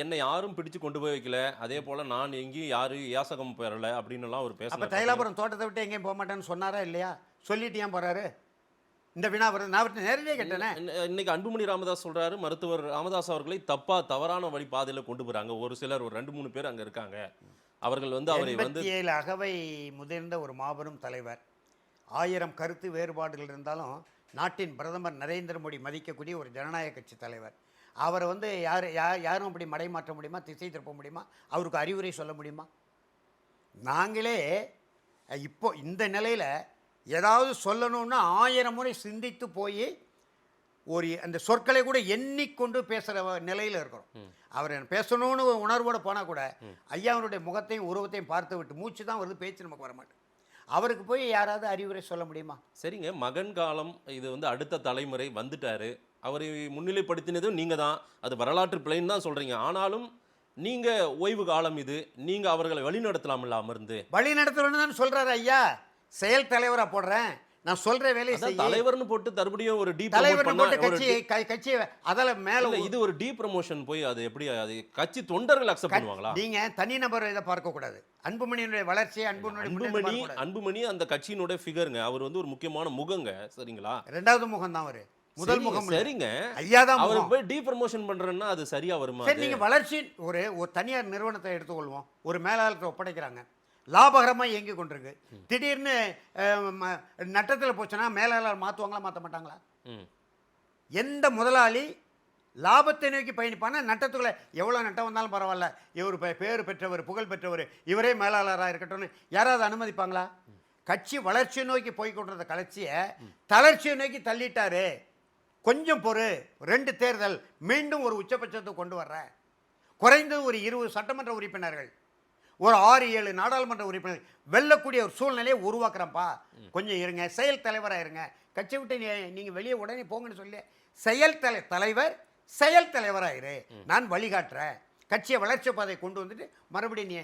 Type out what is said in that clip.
என்னை யாரும் பிடிச்சு கொண்டு போய் வைக்கல. அதே போல நான் எங்கேயும் யாரும் யாசகம் பெறல அப்படின்னுலாம் ஒரு அப்ப பேசல. தைலாபுரம் தோட்டத்தை விட்டு எங்கேயும் போக மாட்டேன்னு சொன்னாரா இல்லையா? சொல்லிட்டு ஏன் போறாரு? இந்த வினா வருது. நான் அவர்கிட்ட நேரடியாக கேட்டேனே. இன்னைக்கு அன்புமணி ராமதாஸ் சொல்றாரு, மருத்துவர் ராமதாஸ் அவர்களை தவறான வழி பாதையில கொண்டு போறாங்க. ஒரு சிலர் ஒரு 2, 3 பேர் அங்க இருக்காங்க. அவர்கள் அவரை 87 அகவை முதிர்ந்த ஒரு மாபெரும் தலைவர். 1000 கருத்து வேறுபாடுகள் இருந்தாலும் நாட்டின் பிரதமர் நரேந்திர மோடி மதிக்கக்கூடிய ஒரு ஜனநாயக கட்சி தலைவர். அவரை யாரும் அப்படி மடைமாற்ற முடியுமா? திசை திருப்ப முடியுமா? அவருக்கு அறிவுரை சொல்ல முடியுமா? நாங்களே இப்போ இந்த நிலையில் ஏதாவது சொல்லணும்னா 1000 முறை சிந்தித்து போய் ஒரு அந்த சொற்களை கூட எண்ணிக்கொண்டு பேசுகிற நிலையில் இருக்கிறோம். அவர் பேசணும்னு உணர்வோடு போனால் கூட ஐயாவுடைய முகத்தையும் உருவத்தையும் பார்த்து விட்டு மூச்சு தான் வருது, பேச்சு நமக்கு வரமாட்டேன். அவருக்கு போய் யாராவது அறிவுரை சொல்ல முடியுமா? சரிங்க, மகன் காலம் இது அடுத்த தலைமுறை வந்துட்டாரு. அவரை முன்னிலைப்படுத்தினதும் நீங்க தான். அது வரலாற்று பிழைன்னு தான் சொல்றீங்க. ஆனாலும் நீங்க ஓய்வு காலம் இது, நீங்க அவர்களை வழிநடத்தலாம்ல அமர்ந்து. வழி நடத்தணும்னு தான் சொல்றாரு ஐயா. செயல் தலைவரா போடுறேன், நான் சொல்ற வேலையை செய்ய. தலைவர்னு போட்டு தறுபடியும் ஒரு டீ தலைவர்னு போட்டு கட்சி அதல மேல இது ஒரு டீ ப்ரமோஷன் போய் அது எப்படி அது கட்சி தொண்டர்கள் அக்செப்ட் பண்ணுவாங்களா? நீங்க தனி நபர் இதை பார்க்க கூடாது. அன்புமணியினுடைய வளர்ச்சி, அன்புமணி அந்த கட்சியினுடைய ஃபிகருங்க. அவர் ஒரு முக்கியமான முகங்க. சரிங்களா? இரண்டாவது முகம் தான் அவரு, முதல் முகம் சரிங்க. ஐயா தான் அவர் போய் டீ ப்ரமோஷன் பண்றேன்னா அது சரியா வருமா? சரி, நீங்க வளர்ச்சி ஒரு தனியார் நிறுவனத்தை எடுத்துக்கொள்வோம். ஒரு மேலாளத்தை ஒப்படைக்கிறாங்க, லாபகரமாக இயங்கி கொண்டிருக்கு. திடீர்னு நட்டத்தில் போச்சுன்னா மேலாளர் மாற்றுவாங்களா மாற்ற மாட்டாங்களா? எந்த முதலாளி லாபத்தை நோக்கி பயணிப்பானா நட்டத்துக்குள்ள எவ்வளோ நட்டம் வந்தாலும் பரவாயில்ல, இவர் பேர் பெற்றவர், புகழ் பெற்றவர், இவரே மேலாளராக இருக்கட்டும்னு யாராவது அனுமதிப்பாங்களா? கட்சி வளர்ச்சியை நோக்கி போய்கொண்டிருந்த கட்சியை தளர்ச்சியை நோக்கி தள்ளிட்டாரு. கொஞ்சம் பொறு, 2 தேர்தல் மீண்டும் ஒரு உச்சபட்சத்தை கொண்டு வர்ற, குறைந்தது ஒரு 20 சட்டமன்ற உறுப்பினர்கள், ஒரு 6-7 நாடாளுமன்ற உறுப்பினர் வெல்லக்கூடிய ஒரு சூழ்நிலையை உருவாக்குறப்பா, கொஞ்சம் இருங்க, செயல் தலைவராக இருங்க, கட்சி விட்டு நீங்கள் வெளியே உடனே போங்கன்னு சொல்லி செயல் தலைவராயிரு, நான் வழிகாட்டுறேன், கட்சியை வளர்ச்சி பாதை கொண்டு வந்துட்டு மறுபடியும் நீ